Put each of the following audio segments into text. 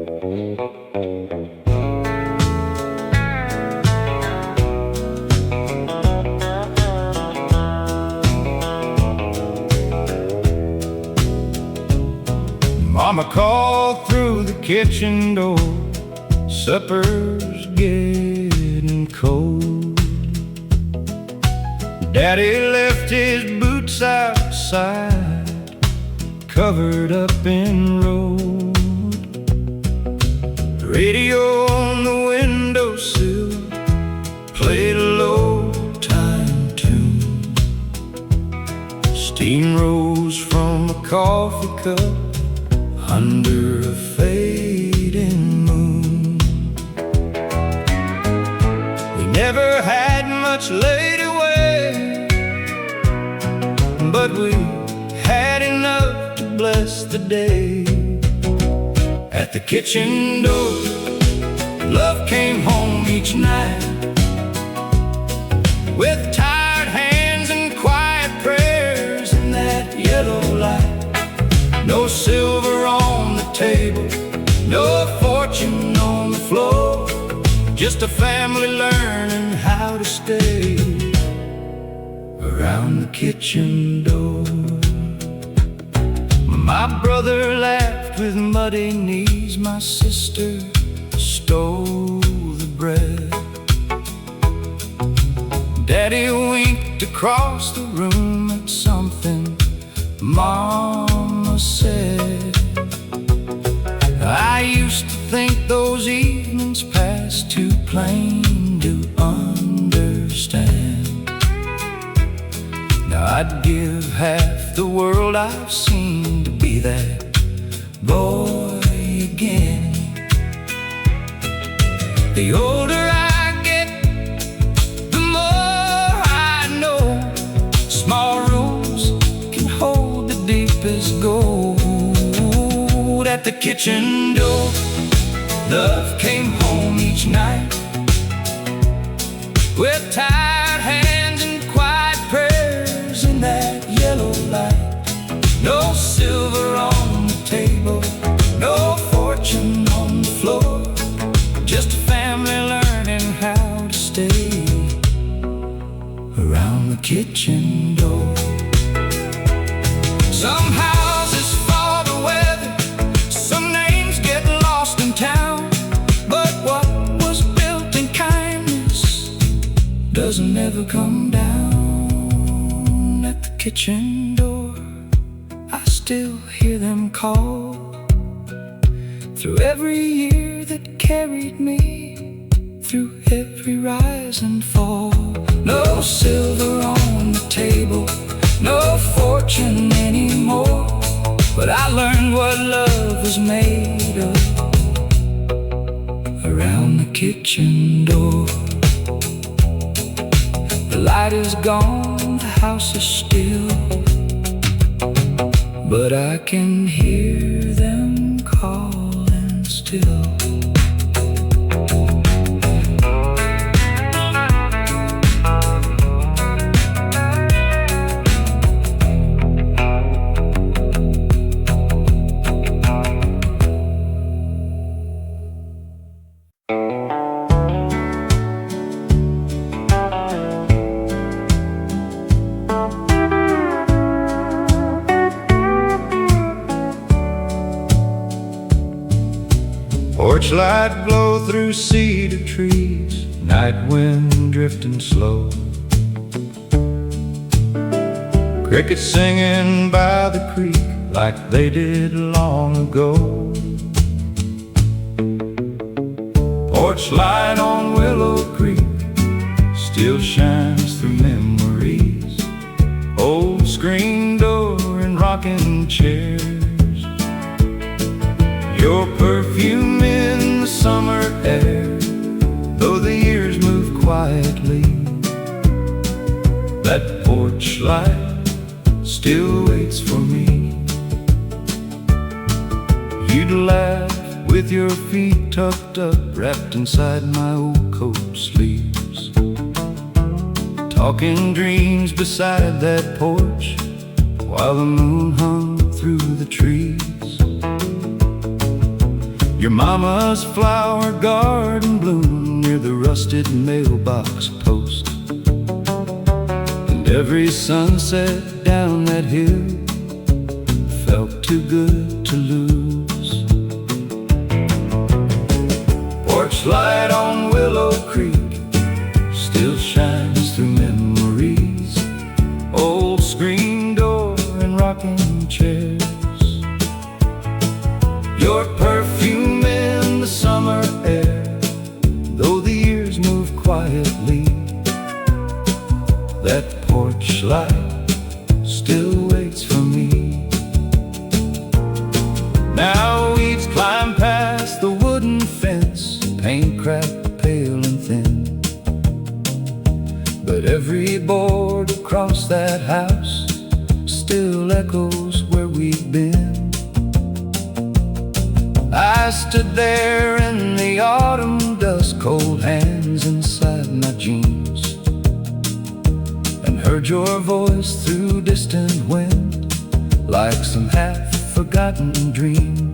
Mama called through the kitchen door, supper's getting cold. Daddy left his boots outside, covered up in road. Radio on the windowsill played a low-time tune. Steam rose from a coffee cup under a fading moon. We never had much laid away, but we had enough to bless the day. At the kitchen door, love came home each night with tired hands and quiet prayers in that yellow light. No silver on the table, no fortune on the floor, just a family learning how to stay around the kitchen door. My brother laughed with muddy knees, my sister stole the bread. Daddy winked across the room at something Mama said. I used to think those evenings passed too plain to understand. Now I'd give half the world I've seen to be that boy again. The older I get, the more I know. Small rooms can hold the deepest gold. At the kitchen door, love came home each night with tired hands and quiet prayers in that yellow light. No silver on the table, no fortune on the floor, just a family learning how to stay around the kitchen door. Some houses fall to weather, some names get lost in town, but what was built in kindness doesn't ever come down. At the kitchen door, I still hear them call through every year that carried me, through every rise and fall. No silver on the table, no fortune anymore, but I learned what love was made of around the kitchen door. The light is gone, the house is still, but I can hear them calling still. Porch light blow through cedar trees, night wind drifting slow, crickets singing by the creek like they did long ago. Porch light on Willow Creek still shines through memories, old screen door and rocking chairs. Your perfume in the summer air, though the years move quietly, that porch light still waits for me. You'd laugh with your feet tucked up, wrapped inside my old coat sleeves, talking dreams beside that porch while the moon hung through the trees. Your mama's flower garden bloom near the rusted mailbox post, and every sunset down that hill felt too good to lose. Porch light on Willow Creek still shines through memories. Old screen door and rocking chairs. Your perfume in the summer air, though the years move quietly. That porch light still waits for me. Now weeds climb past the wooden fence, paint cracked pale and thin, but every board across that house still echoes where we've been. I stood there in the autumn dusk, cold hands inside my jeans, and heard your voice through distant wind, like some half-forgotten dream.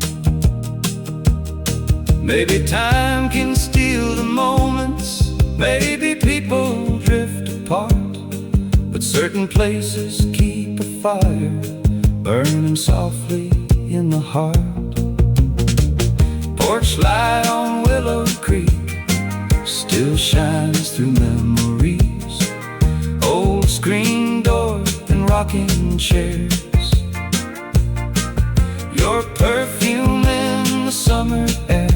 Maybe time can steal the moments, maybe people drift apart, but certain places keep a fire burning softly in the heart. Porch light on Willow Creek still shines through memories. Old screen door and rocking chairs. Your perfume in the summer air,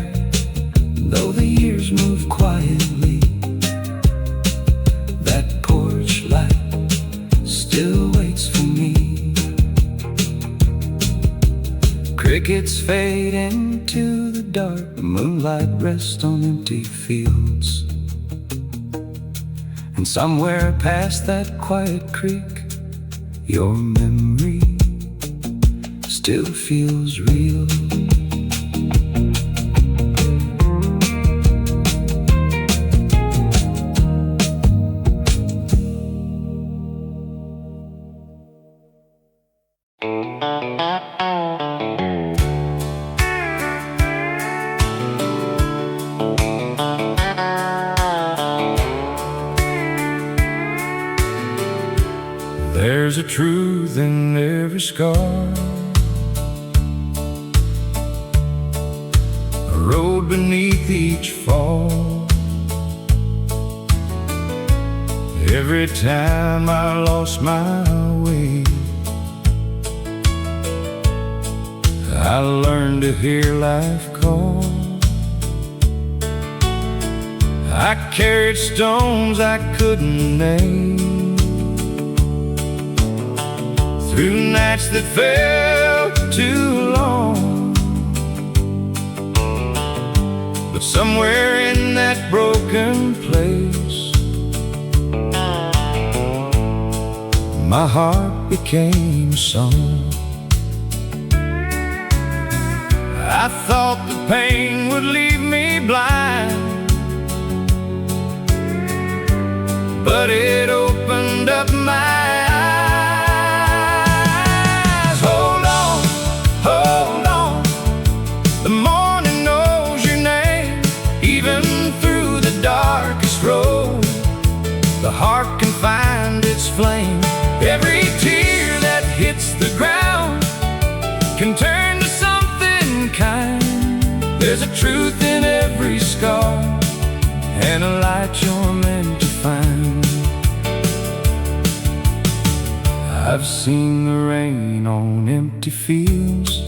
though the years move quietly. That porch light still waits for me. Crickets fade into the dark, moonlight rests on empty fields, and somewhere past that quiet creek, your memory still feels real. There's a truth in every scar, a road beneath each fall. Every time I lost my way, I learned to hear life call. I carried stones I couldn't name, through nights that felt too long. But somewhere in that broken place, my heart became a song. I thought the pain would leave me blind, but it opened up my eyes. The heart can find its flame. Every tear that hits the ground can turn to something kind. There's a truth in every scar, and a light you're meant to find. I've seen the rain on empty fields,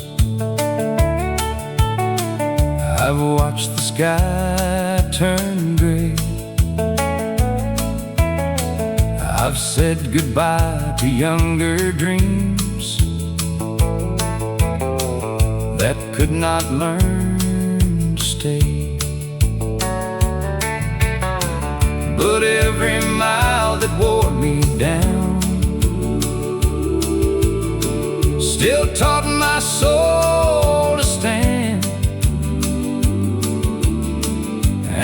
I've watched the sky turn gray, I've said goodbye to younger dreams that could not learn to stay. But every mile that wore me down still taught my soul to stand,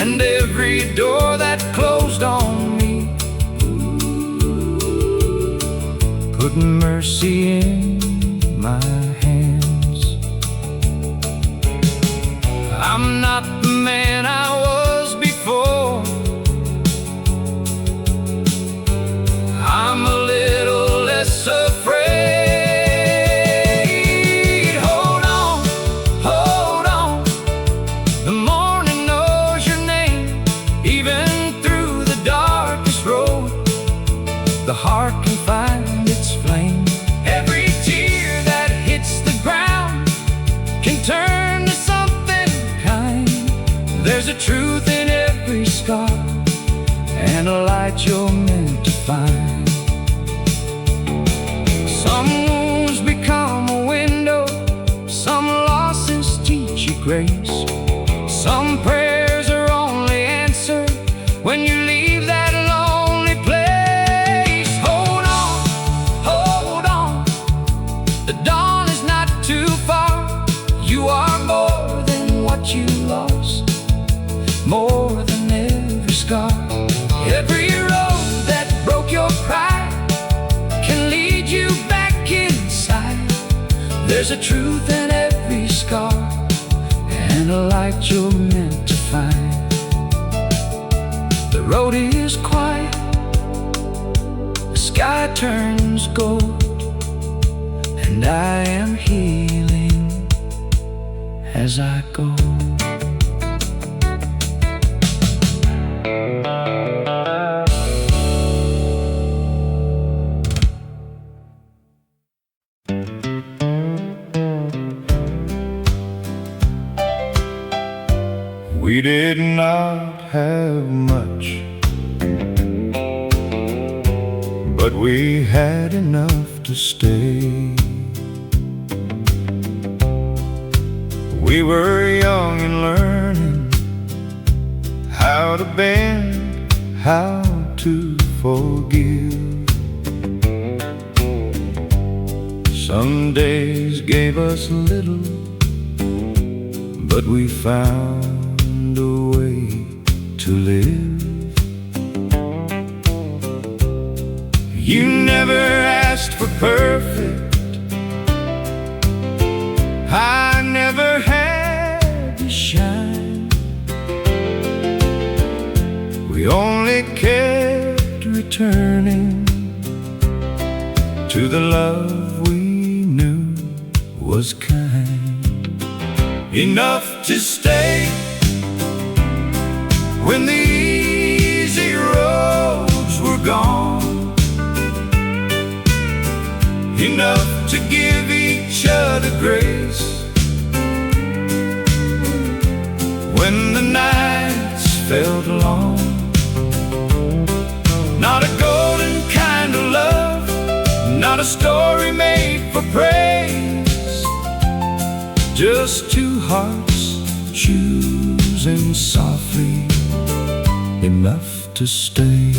and every door that closed on me put mercy in my hands. I'm not the man I was before. I'm a little less afraid. Hold on, hold on. The morning knows your name. Even through the darkest road, the heart can find its flame. Every tear that hits the ground can turn to something kind. There's a truth in every scar and a light you're meant to find. Some wounds become a window, some losses teach you grace. Some prayers are only answered when you leave that lonely place. Hold on, the dawn is not too far. You are more than what you lost, more than every scar. Every road that broke your pride can lead you back inside. There's a truth in every scar and a light you're meant to find. The road is quiet, the sky turns gold, and I am healing as I go. We did not have much, but we had enough to stay. We were young and learning how to bend, how to forgive. Some days gave us little, but we found a way to live. You never asked for perfect, I never had to shine. We only kept returning to the love we knew was kind. Enough to stay when the easy roads were gone. Enough to give each other grace when the nights felt long. Not a golden kind of love, not a story made for praise, just two hearts choosing softly, enough to stay.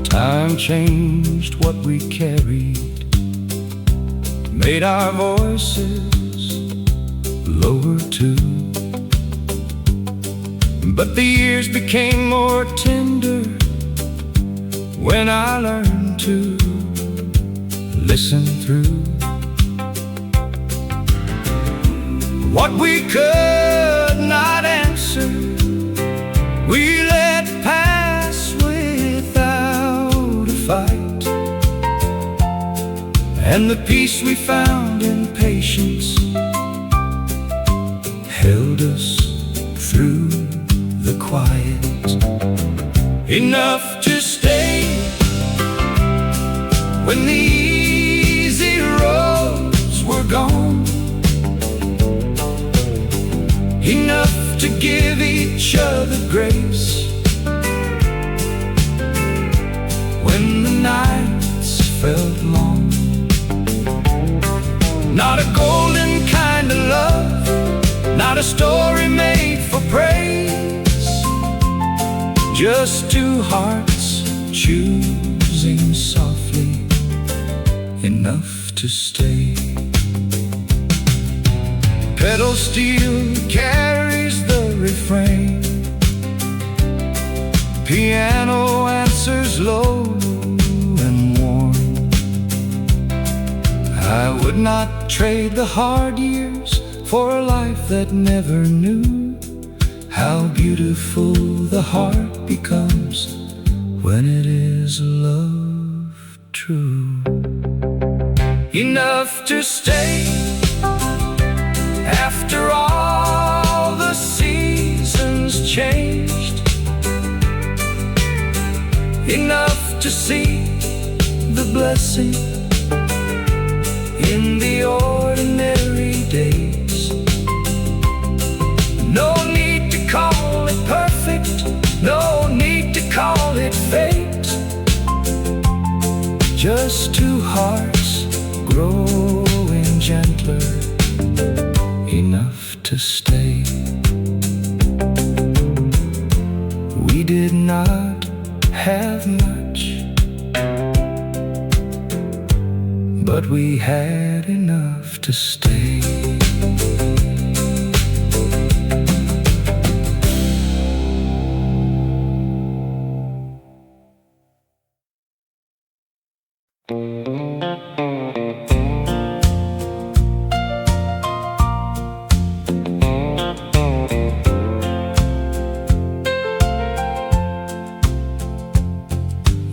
Time changed what we carried, made our voices lower too. But the years became more tender when I learned to listen through. What we could not answer, we let pass without a fight. And the peace we found in patience held us through the quiet. Enough to stay when the easy roads were gone. Enough to give each other grace when the nights felt long. Not a golden kind of love, not a story made for praise, just two hearts choosing softly, enough to stay. Pedal steel carries the refrain, piano answers low and warm. I would not trade the hard years for a life that never knew how beautiful the heart becomes when it is love true. Enough to stay after all the seasons changed. Enough to see the blessing in the ordinary days. No need to call it perfect, no need to call it fate. Just two hearts growing gentler, enough to stay. We did not have much, but we had enough to stay.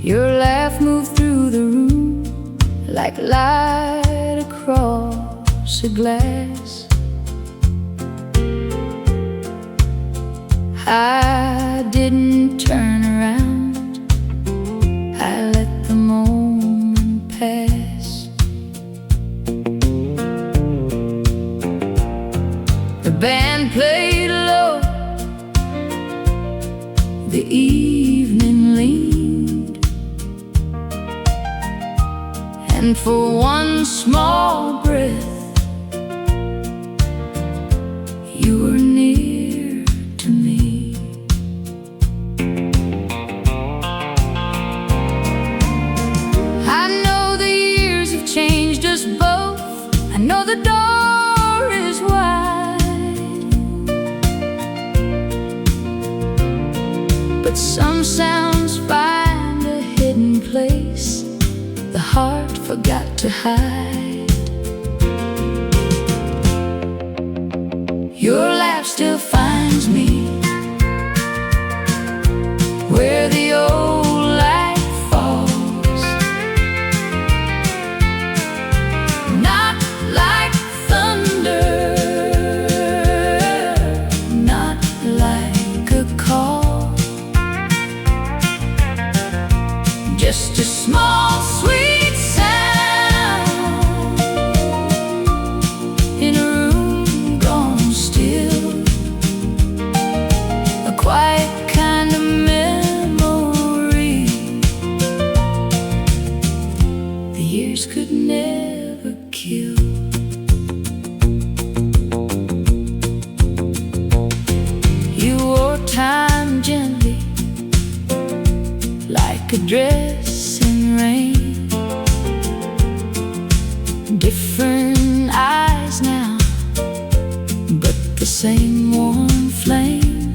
Your laugh moved through the room like light across a glass. I didn't turn around, I let the moment pass. The band played low, the evening leaned, and for one small breath you were near to me. I know the years have changed us both, I know the door is wide, but some sounds find a hidden place the heart forgot to hide. Your laugh still finds me where the old light falls, not like thunder, not like a call, just a small sweet sound in a room gone still, a quiet kind of memory the years could never kill. You wore time gently like a dress in rain. Different eyes now, but the same warm flame.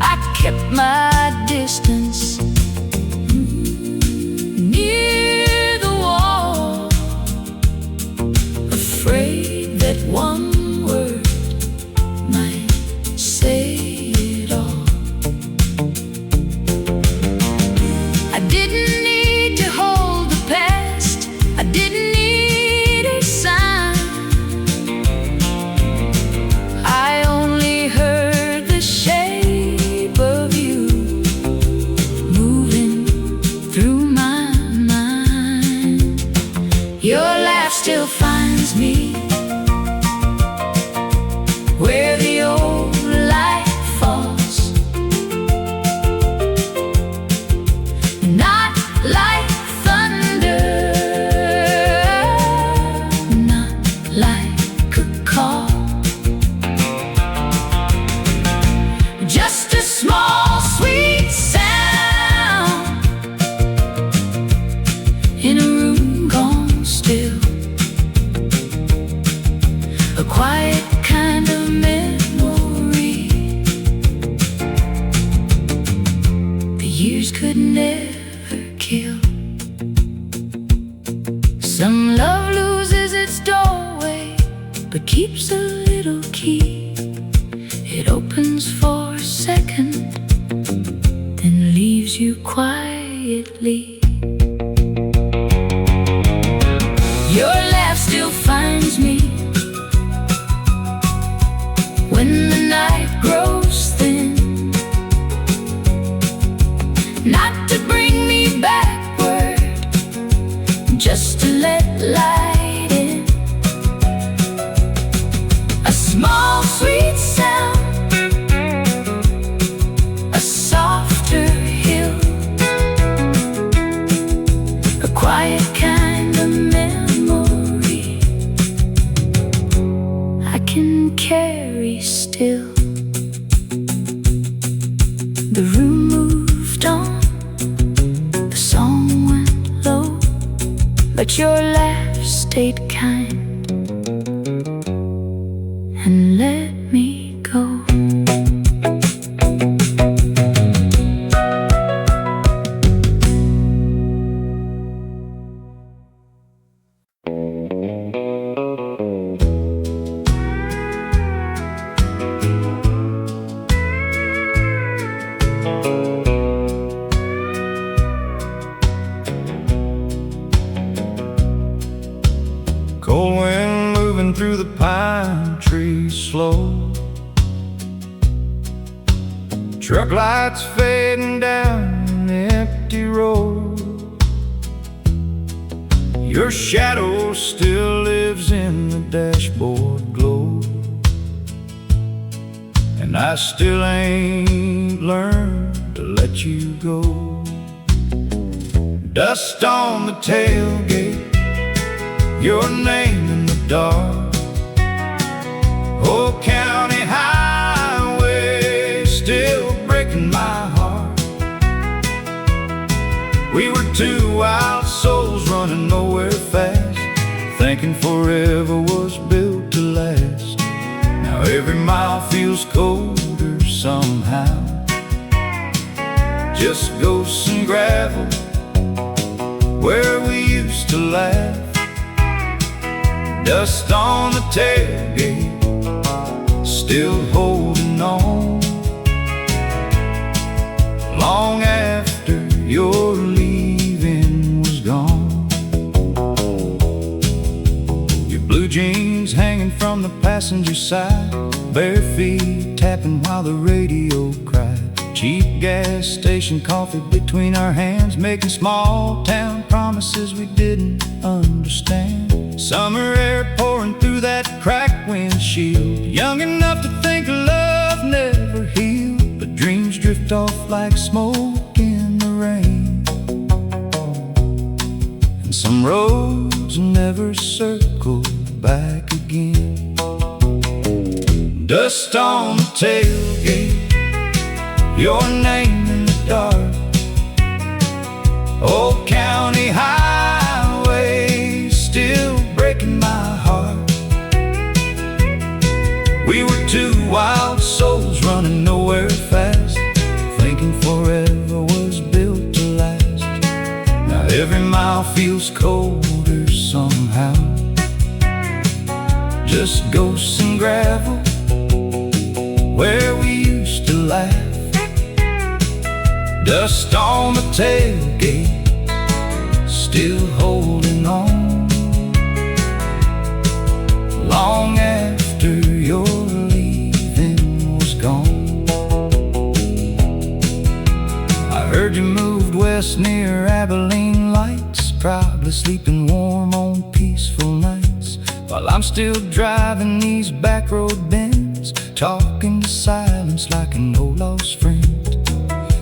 I kept my distance near the wall, afraid that one word might say it all. I didn't need to hold the past, I didn't need a sign. I only heard the shape of you moving through my mind. Your laugh still finds me where the old light falls, not like thunder, not like a call, just a small sweet sound in a room gone still, a quiet kind of memory the years could never kill. Some love loses its doorway keeps a little key. It opens for a second, then leaves you quietly. Your laugh still finds me when the night grows thin, not to bring me backward, just to let light in. A small sweet sound, a softer hill, a quiet kind of memory I can carry still. The room moved on, the song went low, but your laugh stayed kind and let me go. Cold wind moving through the pine trees slow, truck lights fading down an empty road. Your shadow still lives in the dashboard glow, and I still ain't learned to let you go. Dust on the tailgate, your name in the dark. Old county highway still breaking my heart. We were two wild souls running nowhere fast, thinking forever was built to last. Now every mile feels colder somehow. Just ghosts and gravel where we used to laugh. Dust on the tailgate, still holding on, long after your leaving was gone. Your blue jeans hanging from the passenger side, bare feet tapping while the radio cried. Cheap gas station coffee between our hands, making small town promises we didn't understand. Summer air pouring through that cracked windshield, young enough to think love never healed, but dreams drift off like smoke in the rain, and some roads never circle back again. Dust on the tailgate, your name in the dark. Old county highway still breaking my heart. We were two wild souls running nowhere fast, thinking forever was built to last. Now every mile feels colder somehow. Just ghosts and gravel where we used to laugh. Dust on the tailgate, still holding on, long after your leaving was gone. I heard you moved west near Abilene Lights, probably sleeping warm on peaceful nights, while I'm still driving these back road bends, talking to silence like an old lost friend.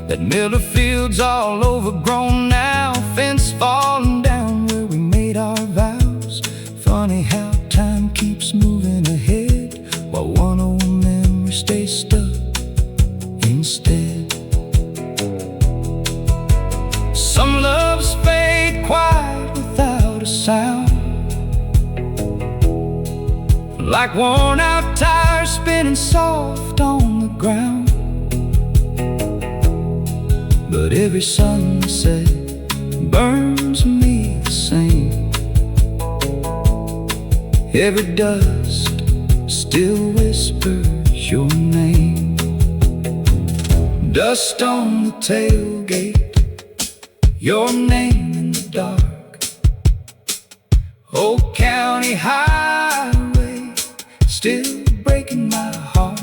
That Miller field's all overgrown now, fence falling down where we made our vows. Funny how time keeps moving ahead, while one old memory stays stuck instead. Some loves fade quiet without a sound, like worn out tires spinning soft on the ground. But every sunset burns me the same. Every dust still whispers your name. Dust on the tailgate, your name in the dark. Old County Highway, still breaking my heart.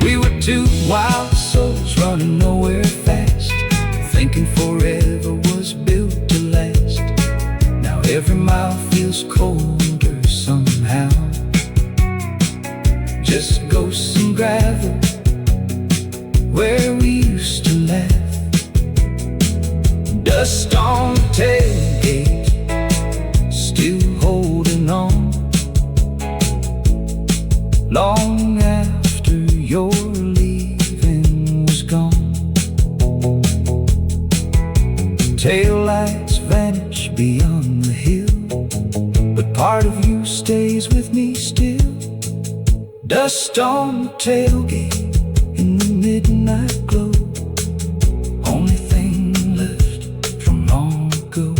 We were two wild souls running nowhere fast, thinking forever was built to last. Now every mile feels colder somehow. Just ghosts and gravel where we used to laugh. Dust on the tailgate, still holding on. Long after your leaving was gone, taillights vanish beyond the hill, but part of you stays with me still. Dust on the tailgate in the midnight glow, only thing left from long ago.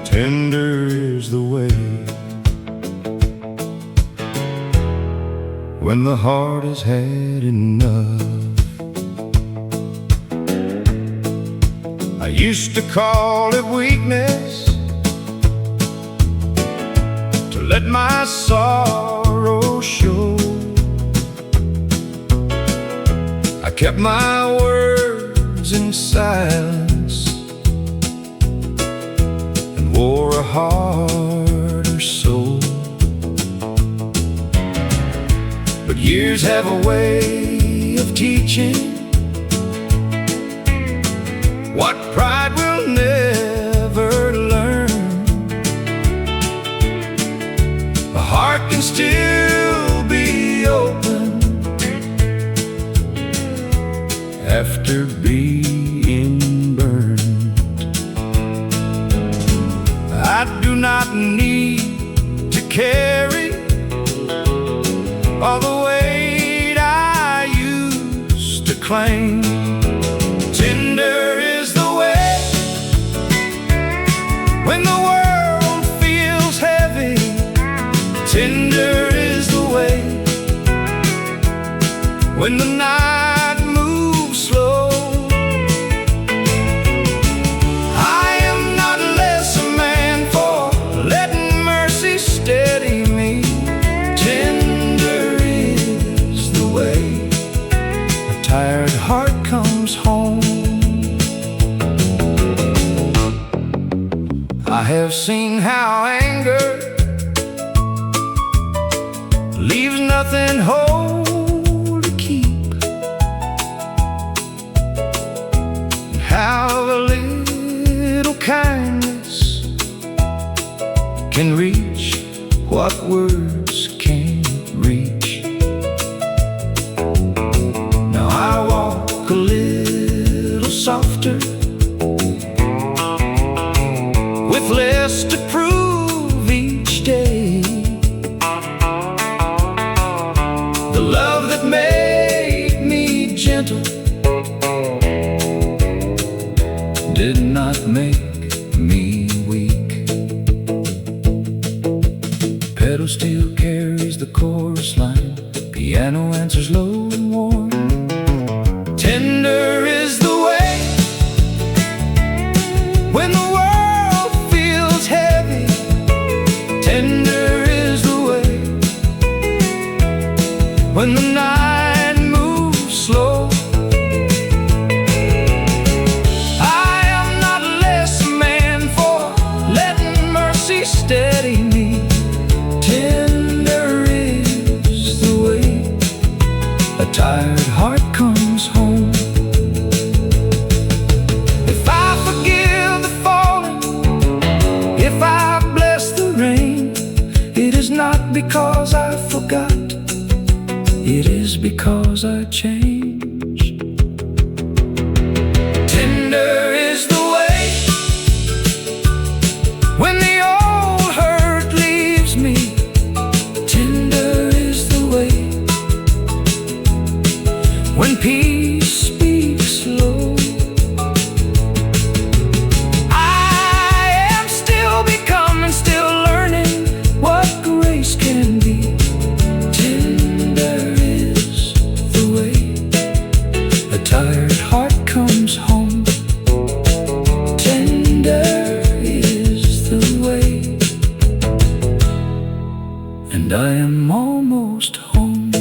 Tender is the way when the heart has had enough. I used to call it weakness to let my sorrow show. I kept my words in silence and wore a harder soul. But years have a way of teaching what pride will never learn. A heart can still be open after being burned. I do not need to carry all the weight I used to claim. Tender is the way when the world feels heavy. Tender is the way when the night moves slow. I am not less a man for letting mercy steady me. Tender is the way a tired heart comes home. I have seen how anger leaves nothing whole to keep, and how a little kindness can reach what words can't reach. Now I walk a little softer, with less to prove each day. The love that made me gentle did not make me weak. Pedal still carries the chorus line, piano answers low and warm. Tender is the way when the world feels heavy. Tender is the way when the night moves slow. I am not less a man for letting mercy steady me. Tender is the way a tired heart comes home. If I forgive the falling, if I bless the rain, it is not because I forgot, it is because I changed. Tender is the way when the old hurt leaves me. and I am almost home.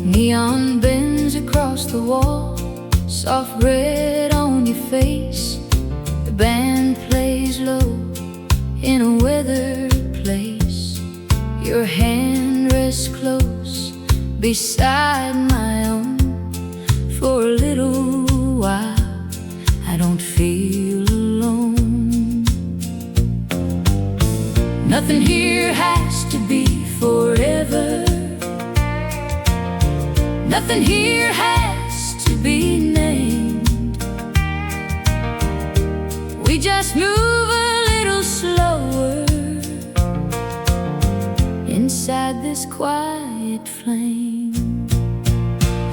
Neon bends across the wall, soft red on your face. The band plays low in a weathered place. Your hand rests close beside my own. For a little while I don't feel alone. Nothing here has to be forever. Nothing here has to be named. We just move a little slower inside this quiet flame.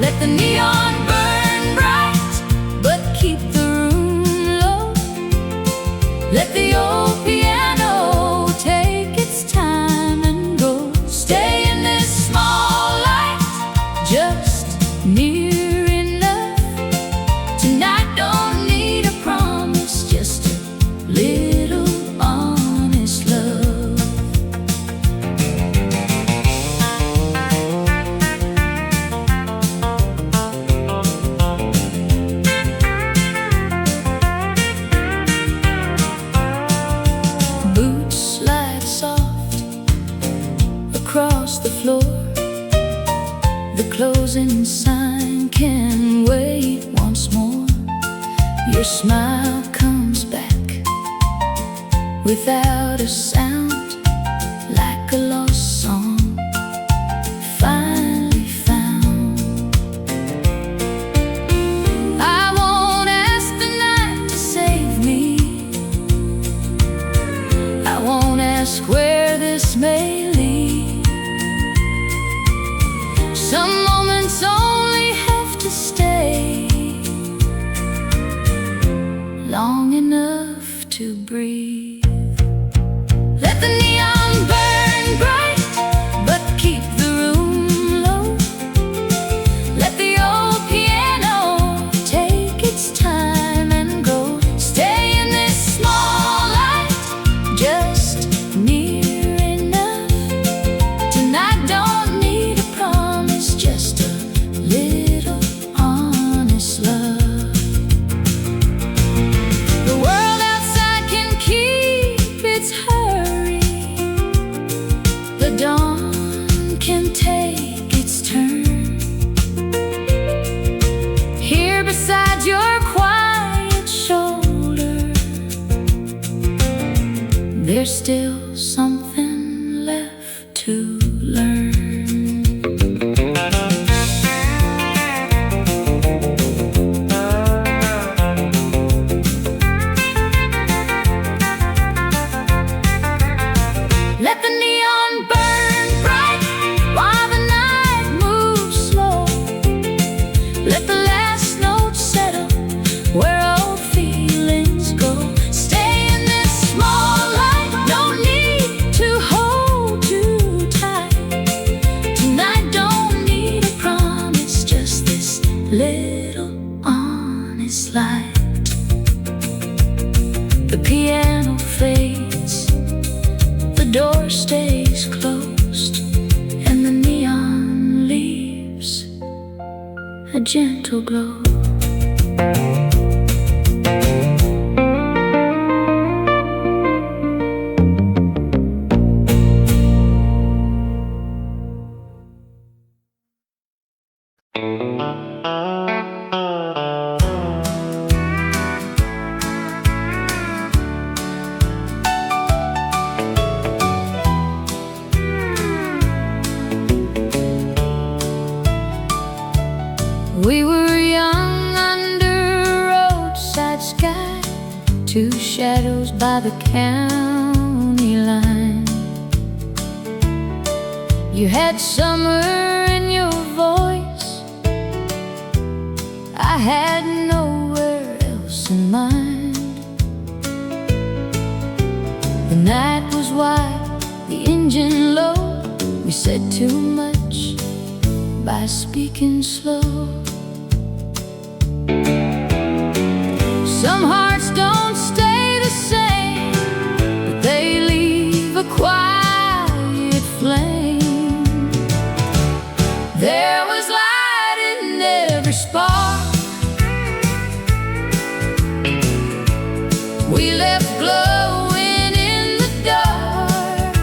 Let the neon burn bright, but keep the room low. Let the old piano take its time and go. Stay in this small light, just near enough. Tonight don't need a promise, just a little honest love. Boots slide soft across the floor. The closing sign can wait once more. Your smile comes back without a sound, like a lost song finally found. I won't ask the night to save me. I won't ask where this may lead. Some moments only have to stay long enough to breathe. Let the neon burn bright, but keep the room low. Let the old piano take its time and go. Stay in this small light, just near enough. Tonight don't need a promise, just a little honest love. The world outside can keep its hurry. The dawn can take its turn. Here beside your quiet shoulder, there's still something left to learn. Let the neon burn bright while the night moves slow. Let the last note settle where old feelings go. Stay in this small light, no need to hold too tight. Tonight don't need a promise, just this little honest light. The piano fades, the door stays closed, and the neon leaves a gentle glow. We were young under a roadside sky, two shadows by the county line. You had summer in your voice, I had nowhere else in mind. The night was wide, the engine low. We said too much by speaking slow. Some hearts don't stay the same, but they leave a quiet flame. There was light in every spark. We left glowing in the dark.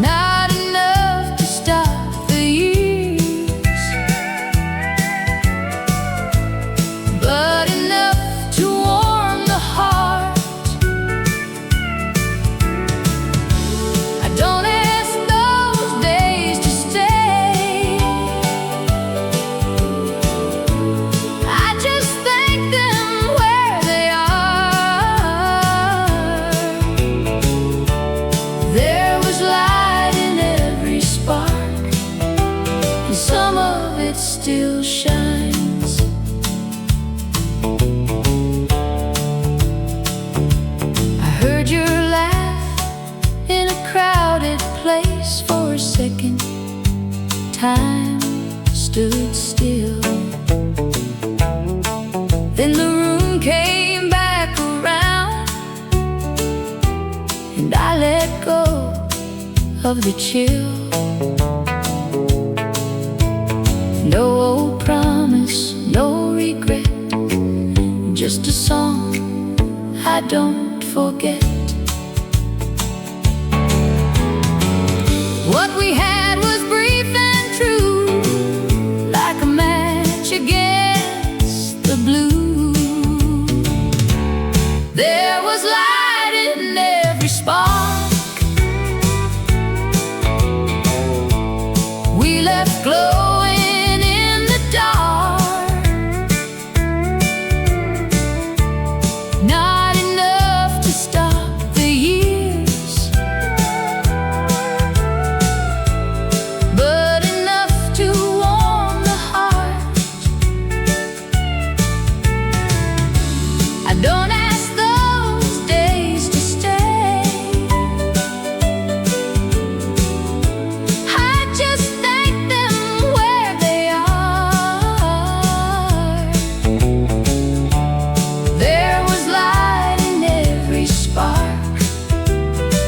Not enough to stop the years, but enough to warm the heart. I don't ask those days to stay, I just thank them where they are. There was light in every spark, and some of it still shines. I heard your laugh in a crowded place. For a second, time stood still. Then the room came back around, and I let go of the chill. No old promise, no regret, just a song I don't forget. What we had was brief and true, like a match against the blue. There was light in every spark. We left glowing in the dark. Not enough to stop the years, but enough to warm the heart. I don't ask those days to stay, I just thank them where they are. There was light in every spark,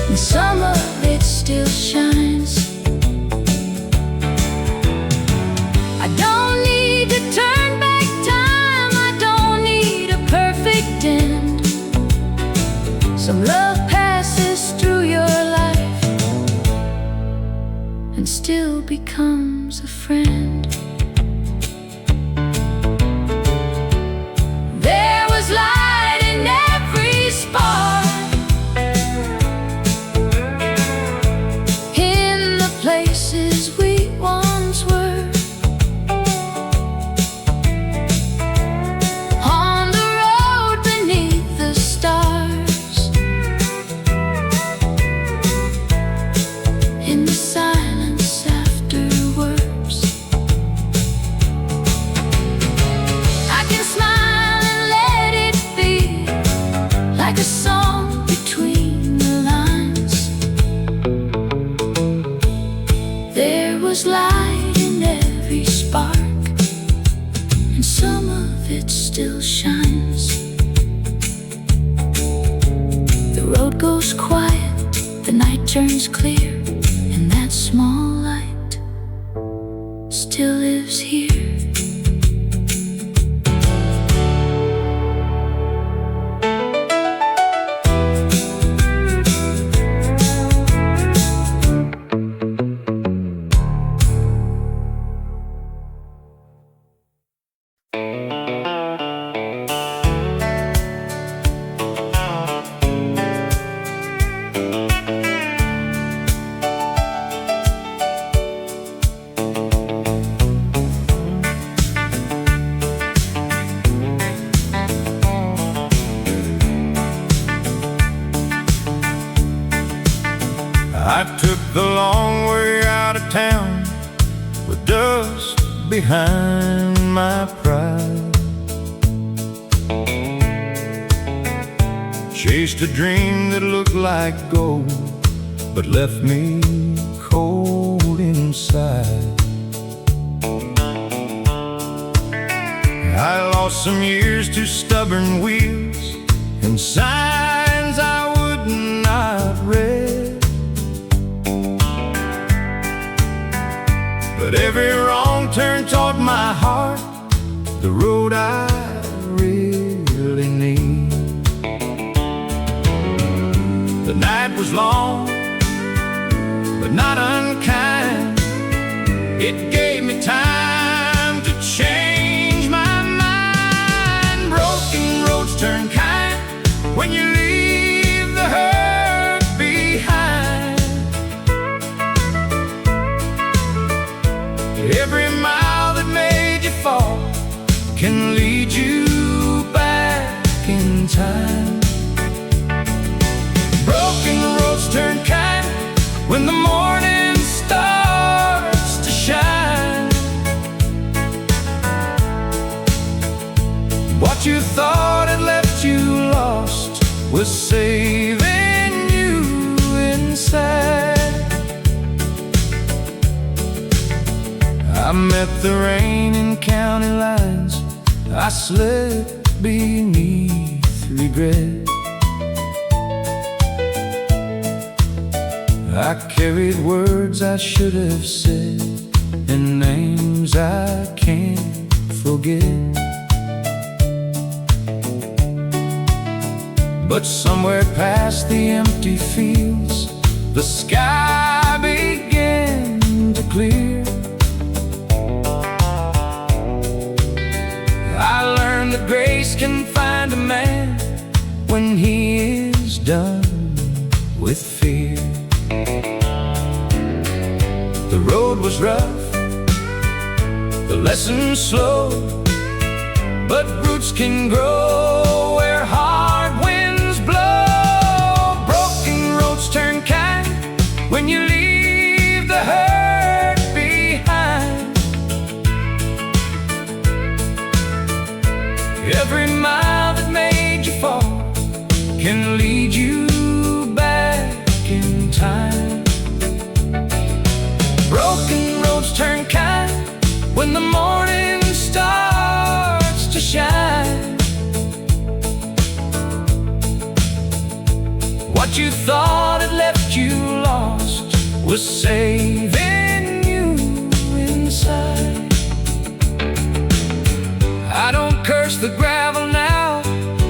and some of it still shines. I don't need to turn back time, I don't need a perfect end. Some love passes through your life and still becomes a friend. There was light in every spark, in the places we once were, on the road beneath the stars, in the silence afterwards. I can smile and let it be, like a song between the lines. There was light in every spark, and some of it still shines. The road goes quiet, the night turns clear, and that small light still lives here. I took the long way out of town with dust behind my pride. Chased a dream that looked like gold, but left me cold inside. I lost some years to stubborn wheels and signs I would not read. But every wrong turn taught my heart the road I really need. The night was long, but not unkind. It gave me time to change my mind. Broken roads turn kind when you leave the hurt behind. Every mile that made you fall can lead you back in time. Broken roads turn kind when the morning starts to shine. What you thought had left you lost was saving you inside. I met the rain in county lines. I slept beneath regret. I carried words I should have said and names I can't forget. But somewhere past the empty fields, the sky began to clear. I learned that grace can find a man when he is done with fear. The road was rough, the lesson slow, but roots can grow where hard winds blow. Broken roads turn kind when you leave the hurt behind. Every mile that made you fall can lead you back in time. Broken roads turn kind when the morning starts to shine. What you thought had left you lost was saving you inside. I don't curse the gravel now,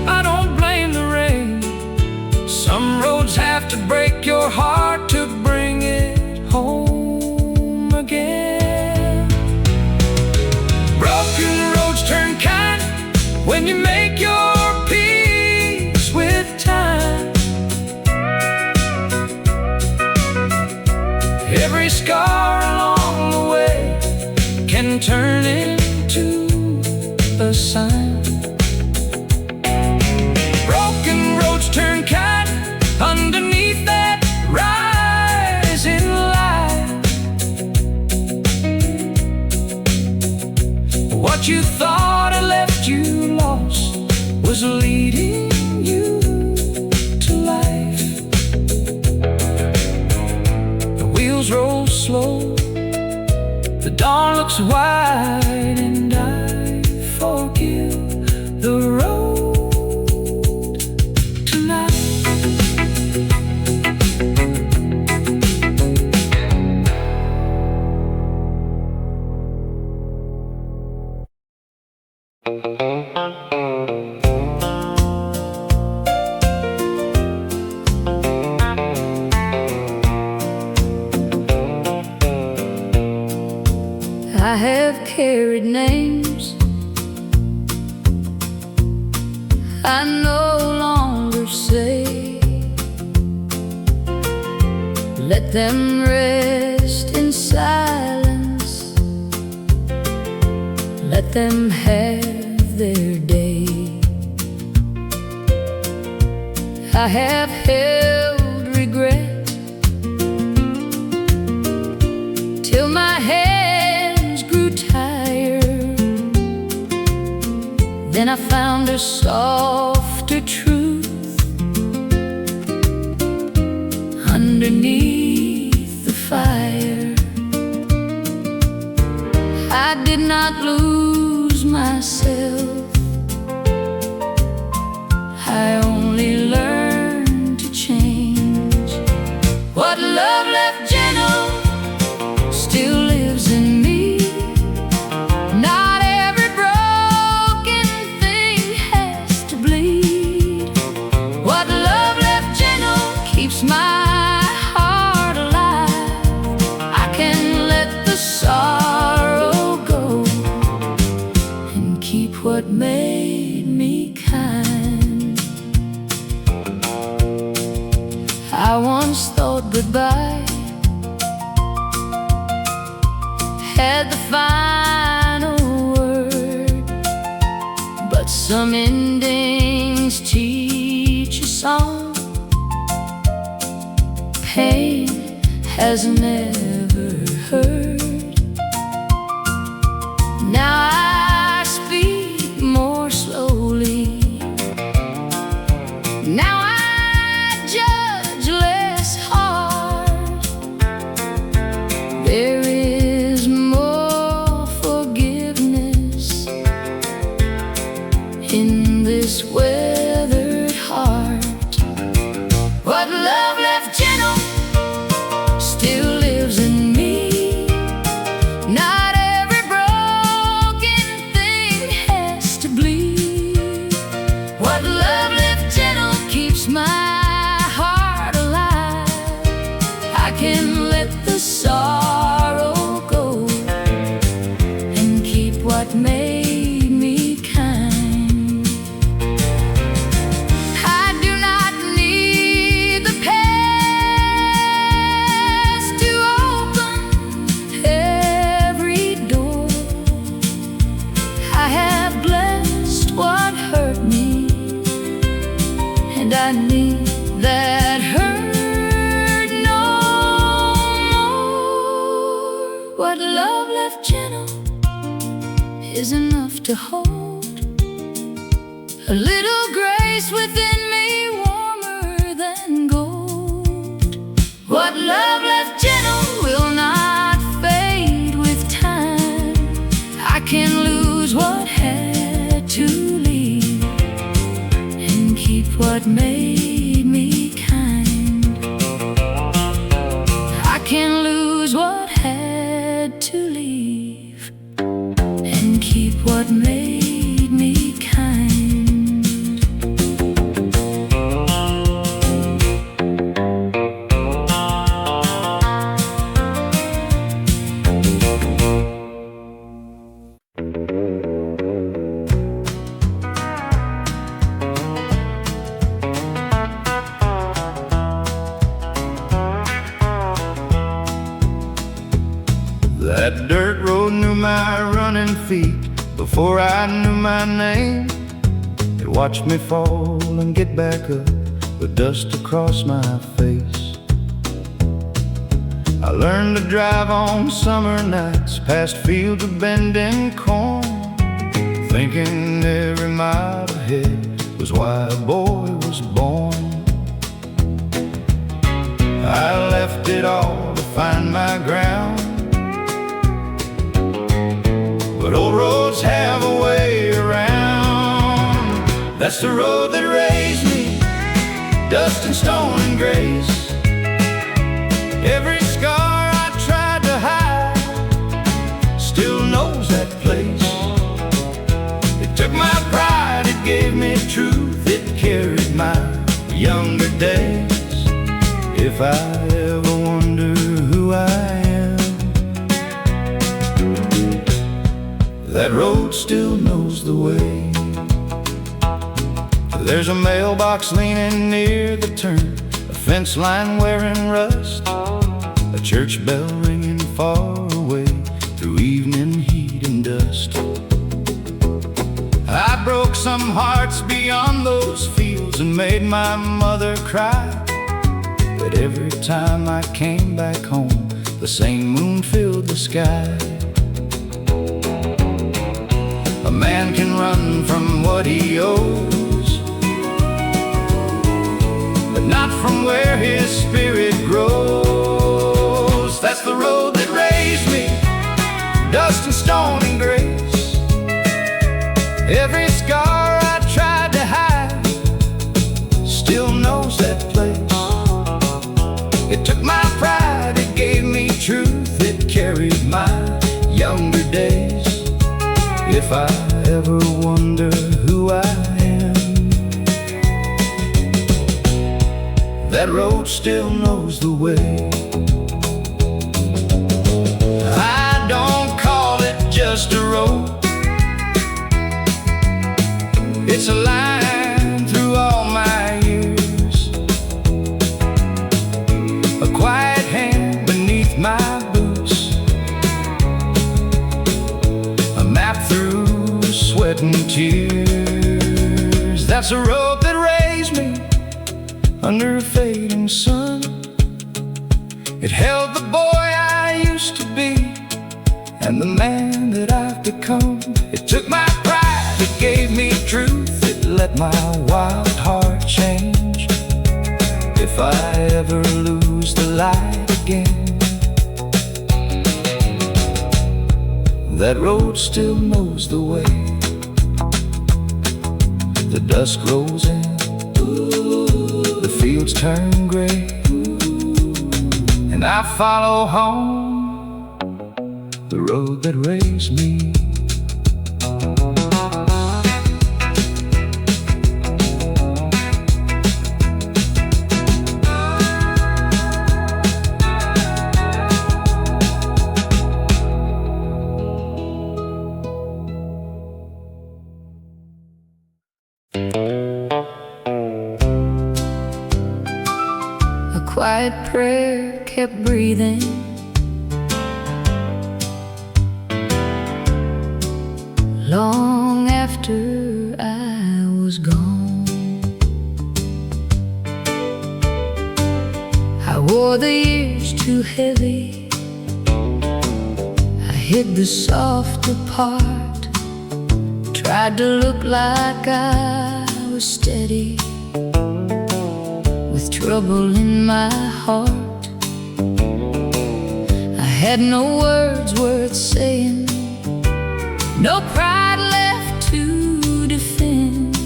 I don't blame the rain. Some roads have to break your heart to bring it home again. Broken roads turn kind when you make your peace with time. Every scar along the way can turn into a sign. Broken roads turn kind underneath that rising light. What you thought had left you lost was leading you to life. The wheels roll slow, the dawn looks wide, and I forgive the road tonight. I have carried names I no longer say. Let them rest in silence, let them have their day. I have held regret I found a softer truth underneath the fire. I did not lose myself, I only learned to change. What love left gentle still lives in me. Not every broken thing has to bleed. What love left gentle keeps my heart alive. I can let the sorrow go and keep what made me kind. I once thought goodbye had the final word, but some endings teach us all. Pain has never hurt. Now I speak more slowly. Now I judge less hard. There is more forgiveness in this weathered heart. What love left gentle still lives in me. Not every broken thing has to bleed. What love left gentle keeps my heart alive. I can let the sorrow go and keep what made me kind. I do not need the past to open every door. I have blessed what hurt me, and I need that hurt no more. What love left gentle is enough to hold. A little grace within me, warmer than gold. What love left gentle will not fade with time. I can lose what had to leave and keep what made me kind. I can lose what had to leave and keep what made me kind. That dirt road knew my running feet before I knew my name. It watched me fall and get back up with dust across my face. I learned to drive on summer nights past fields of bending corn, thinking every mile ahead was why a boy was born. I left it all to find my ground, but old roads have a way around. That's the road that raised me, dust and stone and grace. Every scar I tried to hide still knows that place. It took my pride, it gave me truth, it carried my younger days. If I ever wonder who I am, that road still knows the way. There's a mailbox leaning near the turn, a fence line wearing rust, a church bell ringing far away through evening heat and dust. I broke some hearts beyond those fields and made my mother cry, but every time I came back home, the same moon filled the sky. A man can run from what he owes, but not from where his spirit grows. That's the road that raised me, dust and stone and grace. Every scar I tried to hide still knows that place. It took my pride, it gave me truth, it carried my younger days. If I ever wonder who I am, that road still knows the way. I don't call it just a road, it's a line through all my years, a quiet hand beneath my boots, a map through sweat and tears. That's a road that raised me under a fading sun. It held the boy I used to be and the man that I've become. It took my pride, it gave me truth, it let my wild heart change. If I ever lose the light again, that road still knows the way. The dusk rolls in, the fields turn gray, and I follow home the road that raised me. A quiet prayer kept breathing, long after I was gone. I wore the years too heavy, I hid the softer part, tried to look like I was steady, with trouble in my heart. I had no words worth saying, no pride left to defend,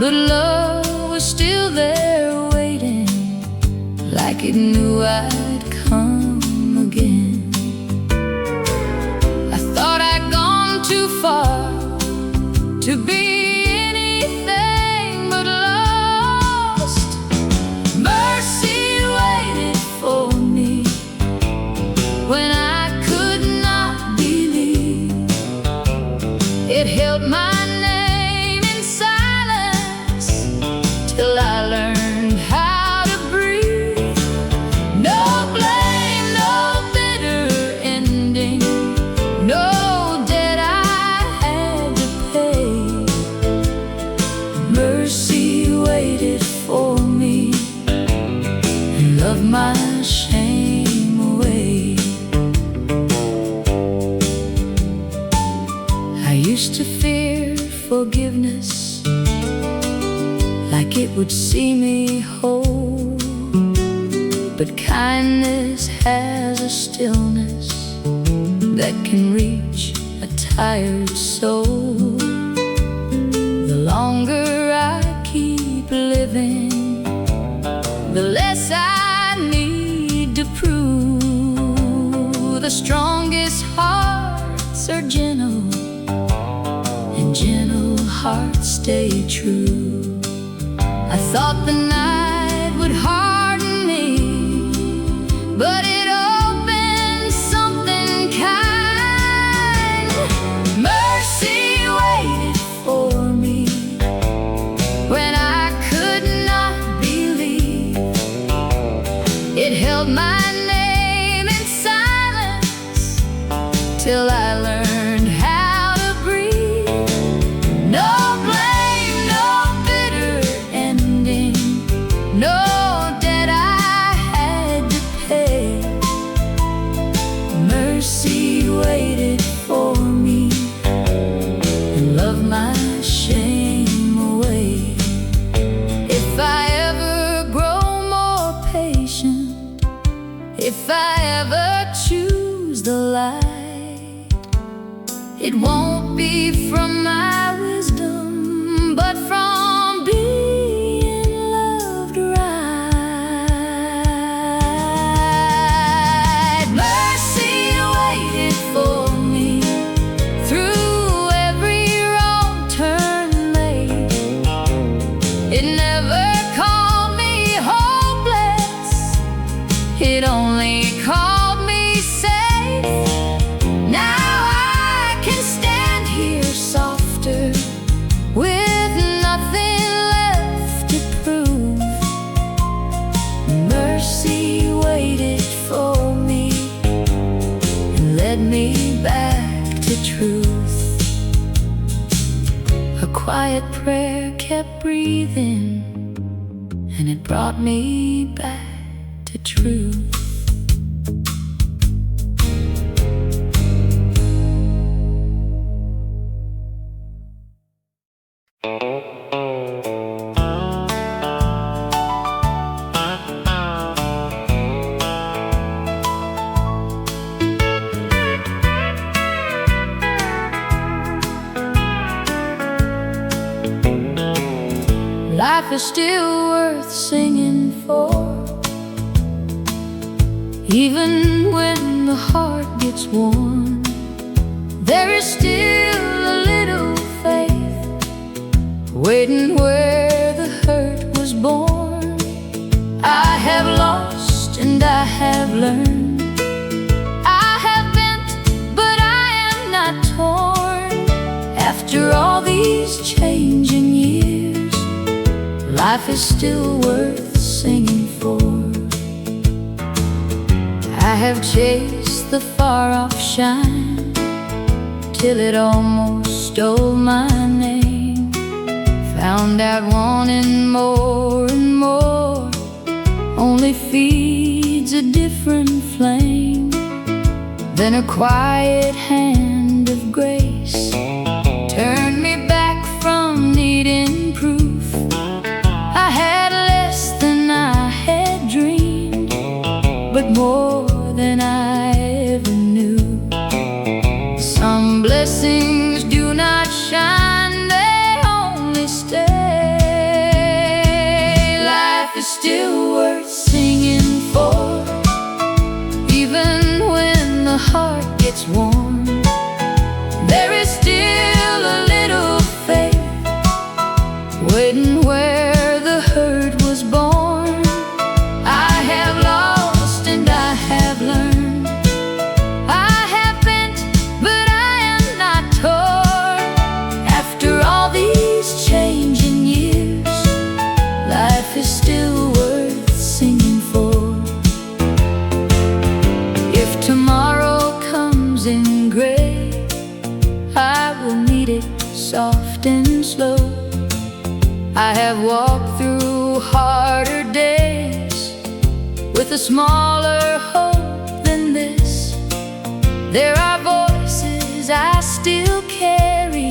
but love was still there waiting, like it knew I'd come again. I thought I'd gone too far to be anything but lost. Mercy waited for me when I could not believe. It held my name in silence till I learned how to breathe. No blame, no bitter ending, no debt I had to pay. Mercy waited for me and loved my shame away. I used to fear forgiveness, like it would see me whole, but kindness has a stillness that can reach a tired soul. The longer I keep living, the less I need to prove. The strongest hearts are gentle, and gentle hearts stay true. I thought the night would harden me, but it opened something kind. Mercy waited for me when I could not believe. It held my name in silence till I learned how to breathe. No blame, no bitter ending, no debt I had to pay. Mercy waited for me If I ever choose the light, it won't be from my wisdom, but from being loved right. Mercy waited for me through every wrong turn made. It never called me hopeless, it only called me safe. Now I can stand here softer, with nothing left to prove. Mercy waited for me and led me back to truth. A quiet prayer kept breathing, and it brought me back to truth. Life is still worth singing for, even when the heart gets worn. There is still a little faith waiting where the hurt was born. I have lost and I have learned. I have bent, but I am not torn. After all these changing years, life is still worth singing for. I have chased the far-off shine till it almost stole my name. Found out wanting more and more only feeds a different flame. Then a quiet hand of grace turned me back from needing proof. I had less than I had dreamed, but more than I ever knew. Some blessings do not shine, they only stay. Life is still worth singing for, even when the heart gets warm. There is still a little faith waiting where the hurt was born. I have lost and I have learned. I have bent, but I am not torn. After all these changing years, life is still worth singing for. If tomorrow comes in gray, I will meet it soft and slow. I have walked through harder days with a smaller hope than this. There are voices I still carry.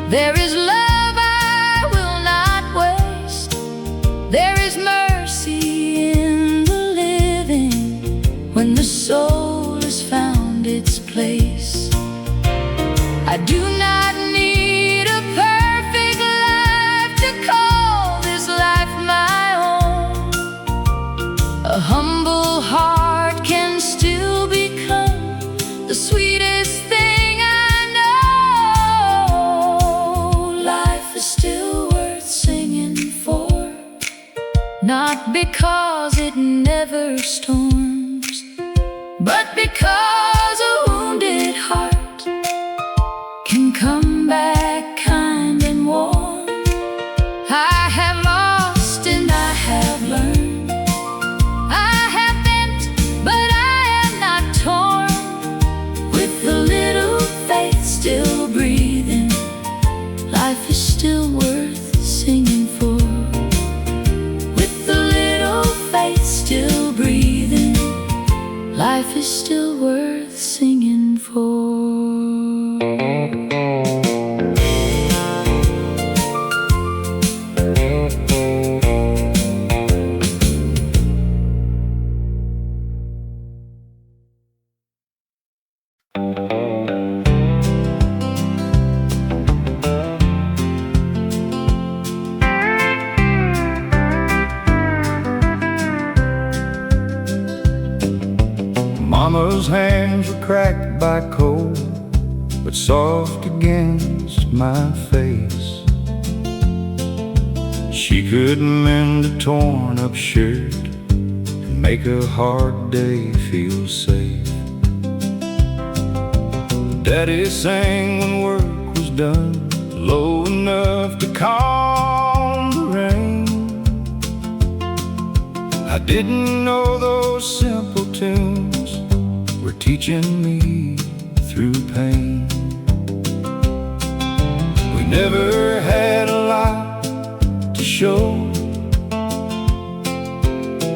There is love I will not waste. There is mercy in the living when the soul has found its place. I do not need a perfect life to call this life my own. A humble heart can still become the sweetest thing I know. Life is still worth singing for, not because it never storms, but because a wounded heart can come back kind and warm. I have lost and I have learned. I have bent, but I am not torn. With a little faith still breathing, life is still worth singing for. With a little faith still breathing, life is still worth singing for. Mama's hands were cracked by cold, but soft against my face. She could mend a torn up shirt and make a hard day feel safe. Daddy sang when work was done, low enough to calm the rain. I didn't know those simple tunes were teaching me through pain. We never had a lot to show,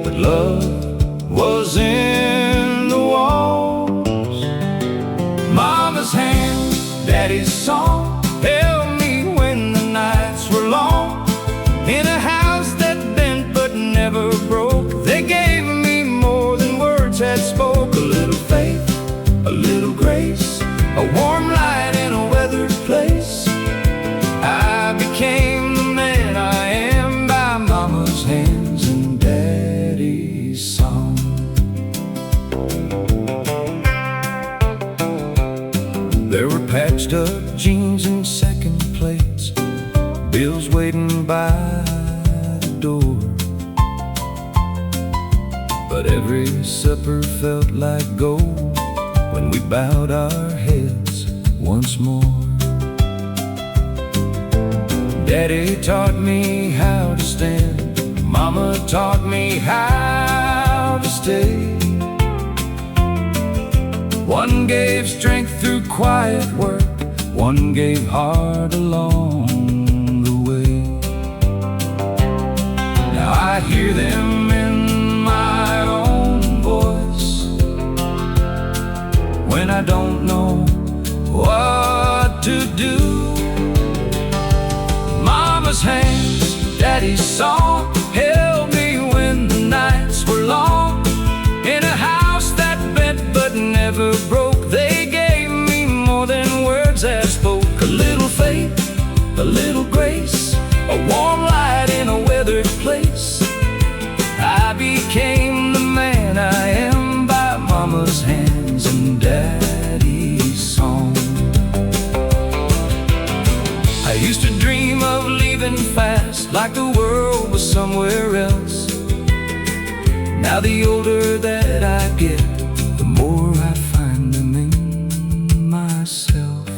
but love was in the walls. Mama's hand, Daddy's song held me when the nights were long. In a house that bent but never broke, they gave me more than words had spoke. A little faith, a little grace, a warm light in a weathered place. I became the man I am by Mama's hands and Daddy's song. There were patched up jeans and second plates, bills waiting by the door, but every supper felt like gold when we bowed our heads once more. Daddy taught me how to stand, Mama taught me how to stay. One gave strength through quiet work, one gave heart along the way. Now I hear them in my own voice when I don't know what to do. Mama's hands, Daddy's song held me when the nights were long. In a house that bent but never broke, they gave me more than words that spoke. A little faith, a little grace, a warm light in a weathered place. I became the man I am by Mama's hands and Daddy's song. I used to dream of leaving fast, like the world was somewhere else. Now the older that I get, the more I find them in myself.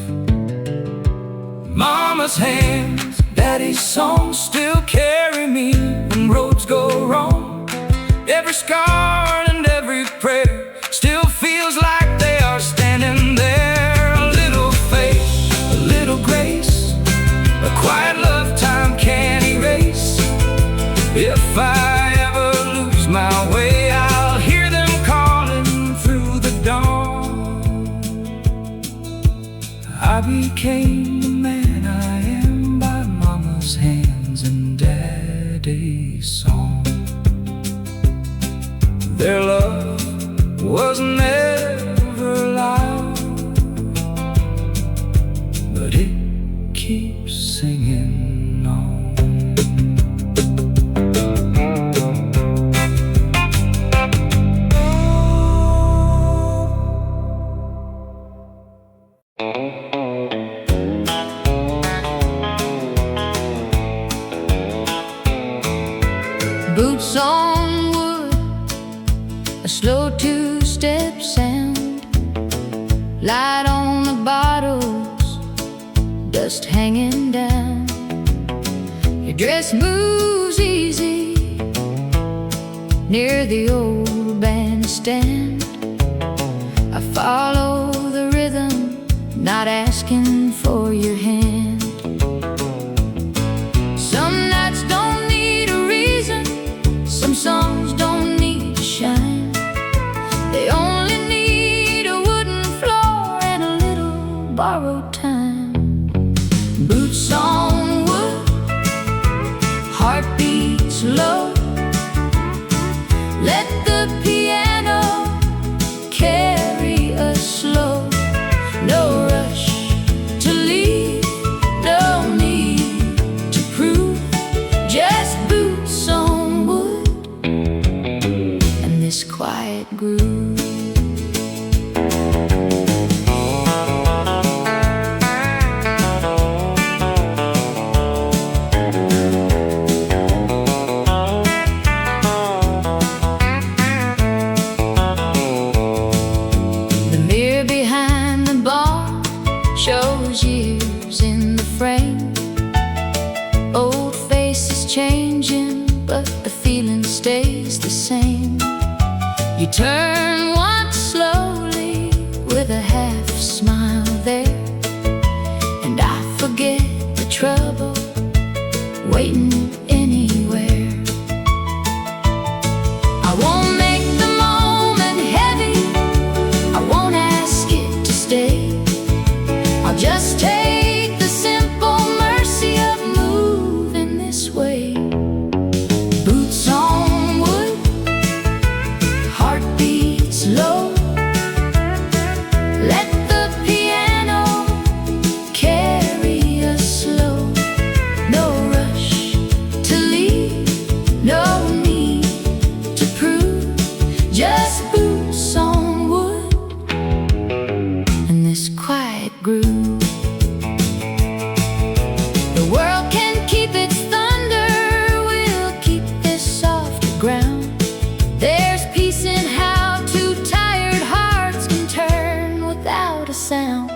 Mama's hands, Daddy's songs still carry me when roads go wrong. Every scar and every prayer still feels like they are standing there. A little faith, a little grace, a quiet love time can't erase. If I ever lose my way, I'll hear them calling through the dawn. I became the man I am by Mama's hands and Daddy's song. Their love was never loud, but it keeps singing on. Boots on wood, a slow two-step sound, light on the bottles, dust hanging down. Your dress moves easy near the old bandstand. I follow the rhythm, not asking for your hand. Some nights don't need a reason, some songs don't need to shine. They only need a wooden floor and a little borrowed time. Boots on wood, heartbeats low. Let the piano carry us slow. No rush to leave, no need to prove. Just boots on wood and this quiet groove. You turn once slowly with a half smile there, and I forget the trouble waiting anywhere. I won't make the moment heavy, I won't ask it to stay. I'll just take the simple mercy of moving this way. Boots on wood, heartbeats low. Let the piano carry us slow. No rush to leave, no need to prove. Just boots on wood and this quiet groove. The world can keep its thunder, we'll keep this soft ground. There's peace in how two tired hearts can turn without a sound.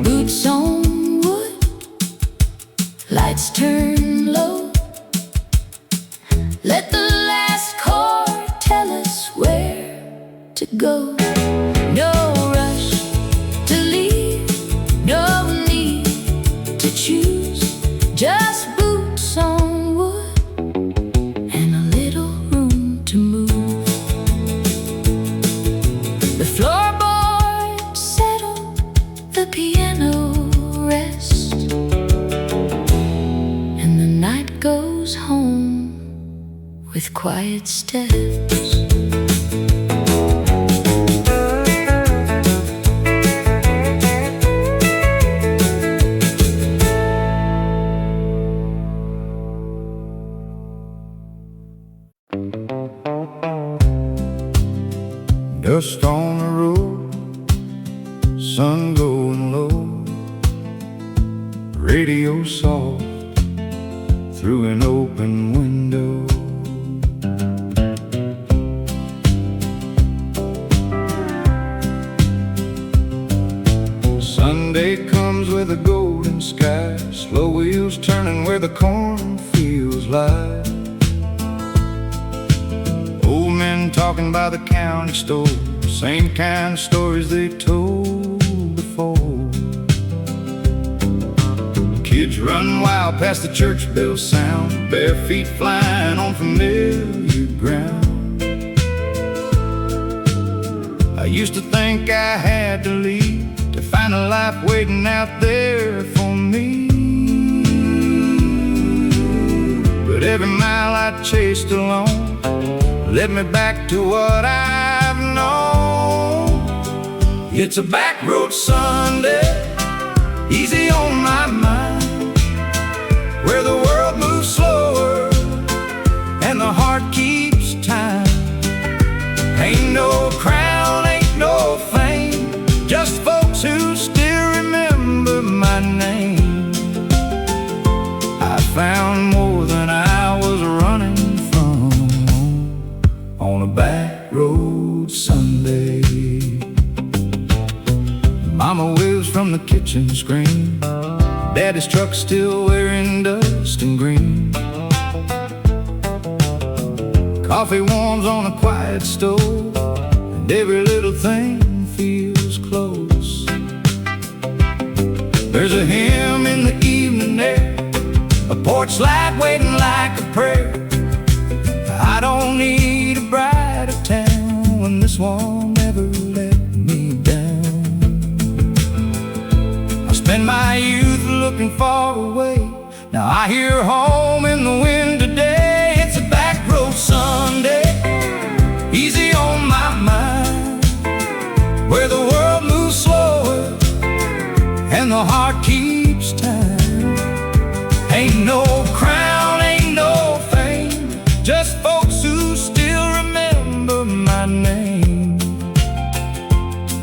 Boots on wood, lights turn low. Let the last chord tell us where to go. No rush to leave, no need to choose. Just boots on wood and a little room to move. The floorboards settle, the piano rest, and the night goes home with quiet steps. Dust on the road, sun going low, radio soft through an open window. Sunday comes with a golden sky, slow wheels turning where the cornfields lie. Old men talking by the county store, same kind of stories they told before. Kids run wild past the church bell sound, bare feet flying on familiar ground. I used to think I had to leave to find a life waiting out there for me, but every mile I chased along led me back to what I've known. It's a back road Sunday, easy on my mind, where the world moves slower and the heart keeps time. Ain't no crown, ain't no fame, just folks who still remember my name. I found more than I was running from on a back road Sunday. Mama waves from the kitchen screen, Daddy's truck still wearing dust and green. Coffee warms on a quiet stove, and every little thing feels close. There's a hymn in the evening air, a porch light waiting like a prayer. I don't need a brighter town when this one never let me down. I spent my youth looking far away, now I hear home in the wind today. It's a back road Sunday, easy on my mind, where the world moves slower and the heart keeps time. Ain't no crown, ain't no fame, just folks who still remember my name.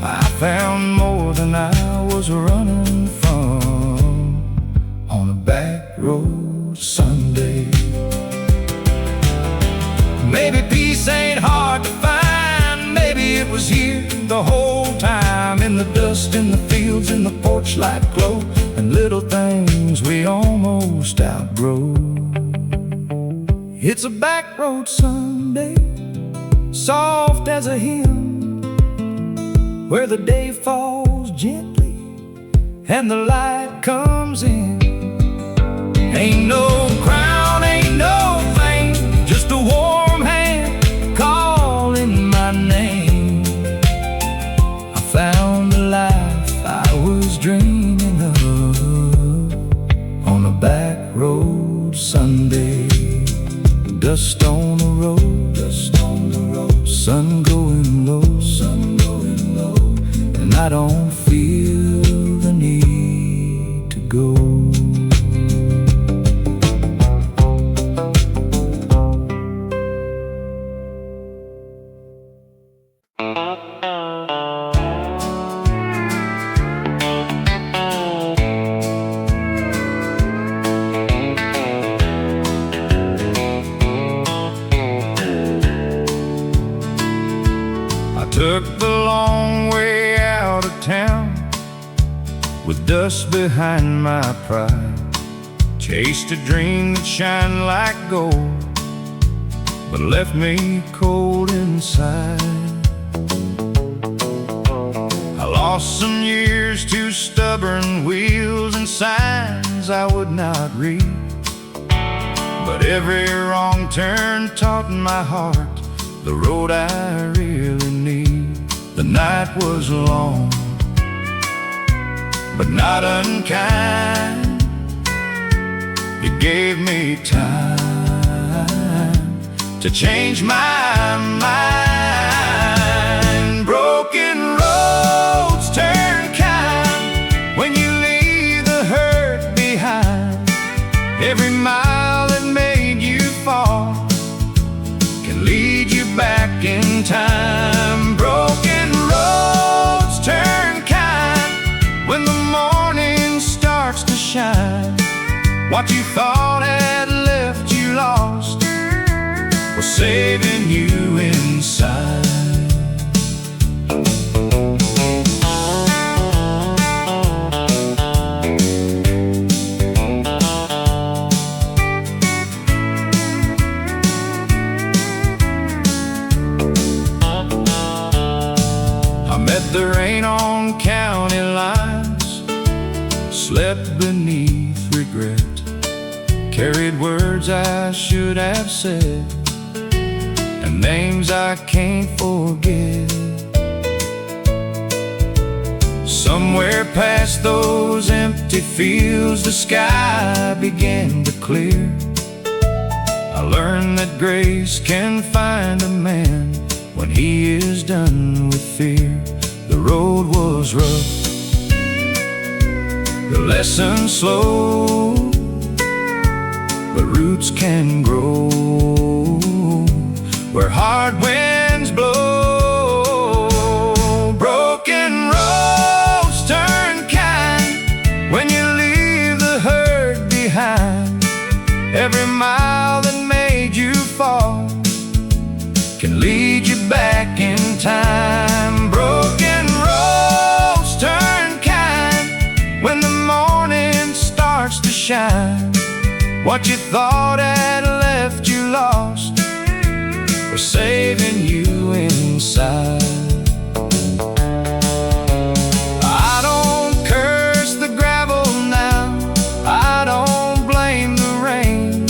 I found more than I was running from on a back road Sunday. Maybe peace ain't hard to find, maybe played the whole time, in the dust, in the fields, in the porch light glow, and little things we almost outgrow. It's a back road Sunday, soft as a hymn, where the day falls gently and the light comes in. Ain't no crown, ain't no fame, just a warm hand calling my name. I found the life I was dreaming of on a back road Sunday. Dust on the road, dust on the road, sun going low, sun going low, and I don't feel the need to go. Took the long way out of town with dust behind my pride. Chased a dream that shined like gold, but left me cold inside. I lost some years to stubborn wheels and signs I would not read, but every wrong turn taught my heart the road I really need. The night was long, but not unkind. It gave me time to change my mind. Broken roads turn kind when you leave the hurt behind. Every mile that made you fall can lead you back in time. Broken roads turn kind when the morning starts to shine. What you thought had left you lost was saving you inside. The rain on county lines, slept beneath regret, carried words I should have said, and names I can't forget. Somewhere past those empty fields, the sky began to clear. I learned that grace can find a man when he is done with fear. The road was rough, the lesson slow, but roots can grow where hard winds blow. Broken roads turn kind when you leave the hurt behind. Every mile that made you fall can lead you back in time. Broken roads turn kind when the morning starts to shine. What you thought had left you lost was saving you inside. I don't curse the gravel now, I don't blame the rain.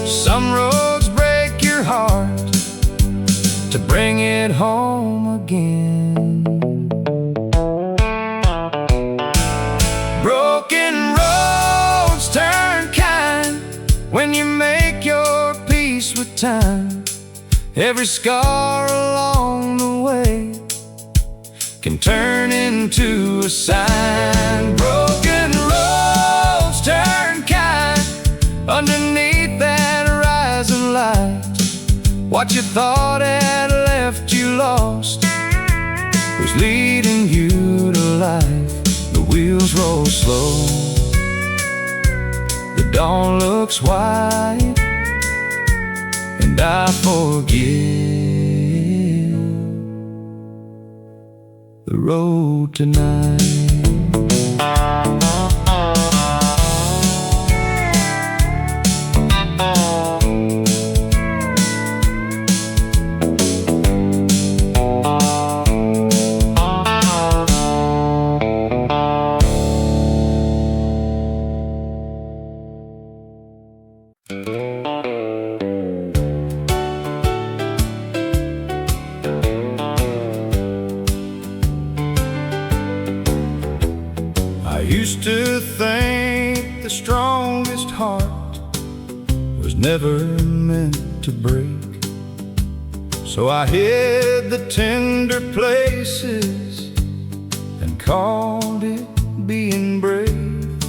Some roads break your heart to bring it home again. Broken roads turn kind when you make your peace with time. Every scar along the way can turn into a sign. Broken roads turn kind underneath that rising light. What you thought had left you lost was leading you to life. The wheels roll slow, the dawn looks white, and I forgive the road tonight. I used to think the strongest heart was never meant to break, so I hid the tender places and called it being brave.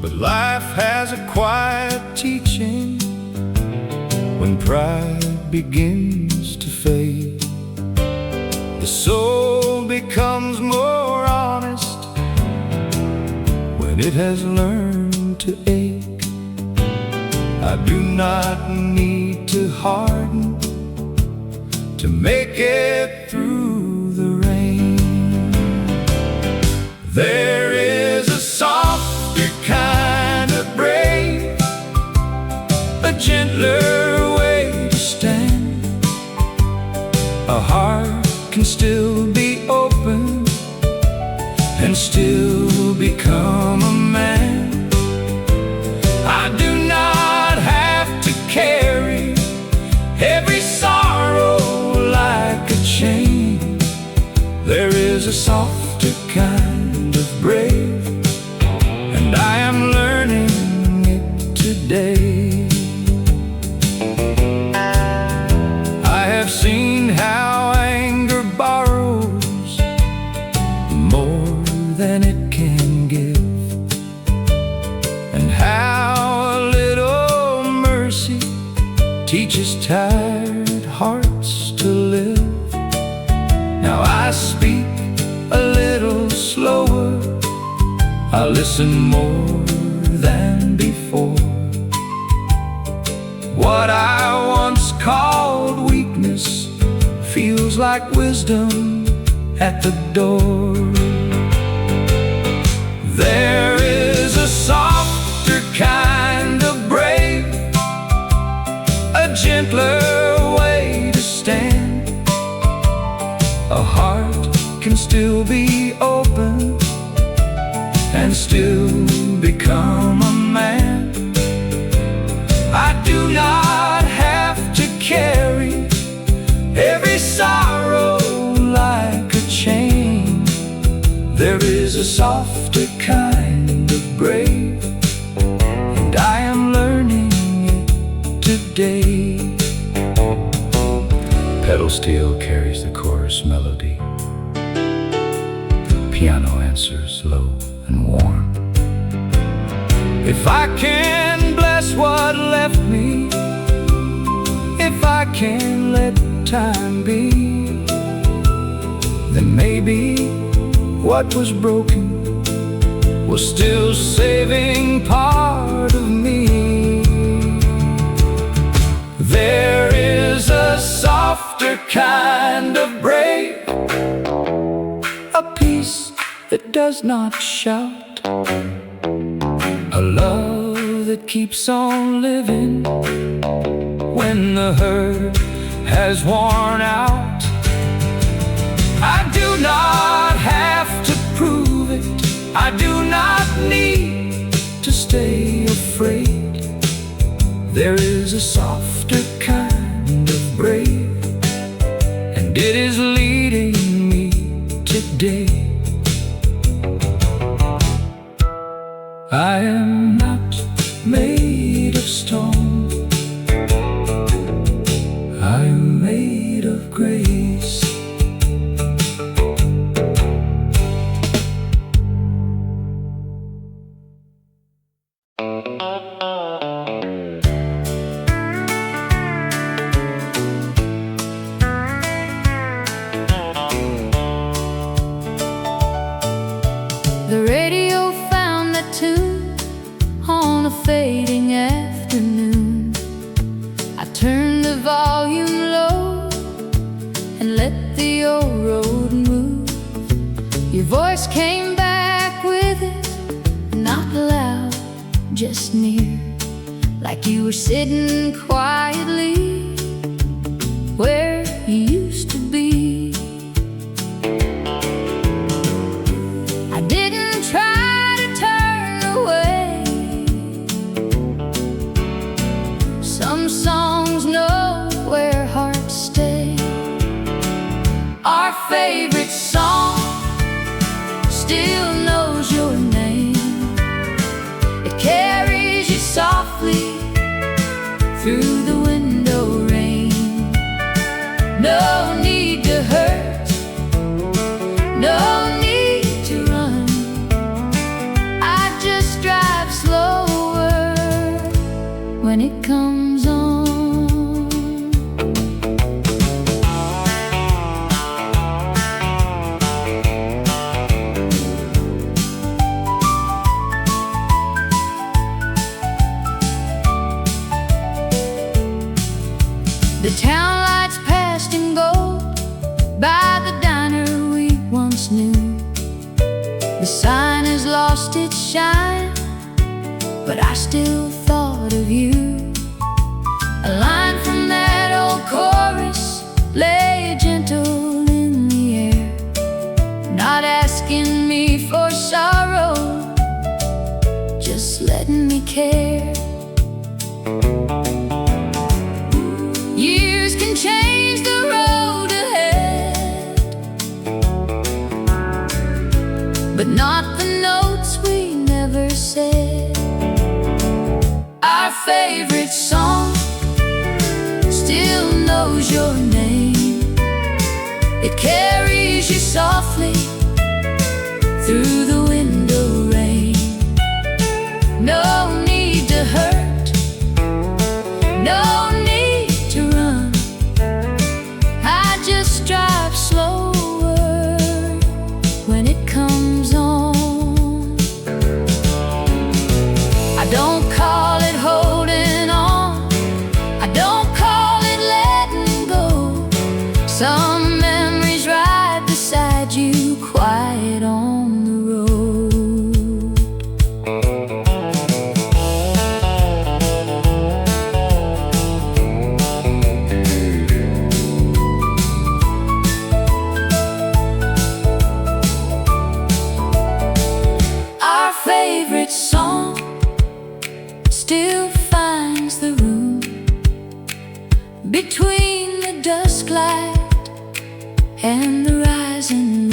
But life has a quiet teaching when pride begins to fade. The soul becomes more honest when it has learned to ache. I do not need to harden to make it through the rain. There is a softer kind of brave, a gentler way to stand. A heart can still be open and still become a man. I do not have to carry every sorrow like a chain. There is a softer kind of brave, and I am learning it today. I have seen how anger borrows more than it can give, and how a little mercy teaches tired hearts to live. Now I speak a little slower, I listen more than before. What I once called weakness feels like wisdom at the door. There is a softer kind of brave, a gentler way to stand. A heart can still be open and still become a man. I do not have to carry every sorrow like a chain. There is a softer kind of brave, and I am learning it today. Pedal steel carries the chorus melody. Piano answers low and warm. If I can bless what left me, if I can let time be, then maybe what was broken was still saving part of me. There is a softer kind of brave, a peace that does not shout, a love that keeps on living when the hurt has worn out. I do not have to prove it, I do not need to stay afraid. There is a softer kind of brave, and it is leading me today. I am not made of stone, I am made of grace. The radio found that tune on a fading afternoon. I turned the volume low and let the old road move. voice came back with it, not loud, just near, like you were sitting quietly where you used to be. I didn't try to turn away. Some songs know where hearts stay. Our favorite song still knows your name. It carries you softly through the window rain. No need to hurt, no need to run. I just drive slower when it comes on. The town lights passed in gold by the diner we once knew. The sign has lost its shine, but I still thought of you. A line from that old chorus lay gentle in the air, not asking me for sorrow, just letting me care. Years can change the road ahead, but not the notes we never said. Our favorite song still knows your name. It carries you softly through the window rain. No need to hurt, no need to run. I just drive slower when it comes on. I don't call it holding on, I don't call it letting go. Some memories ride beside you, quiet on the road. Our favorite song still finds the room between the dusk light and the rising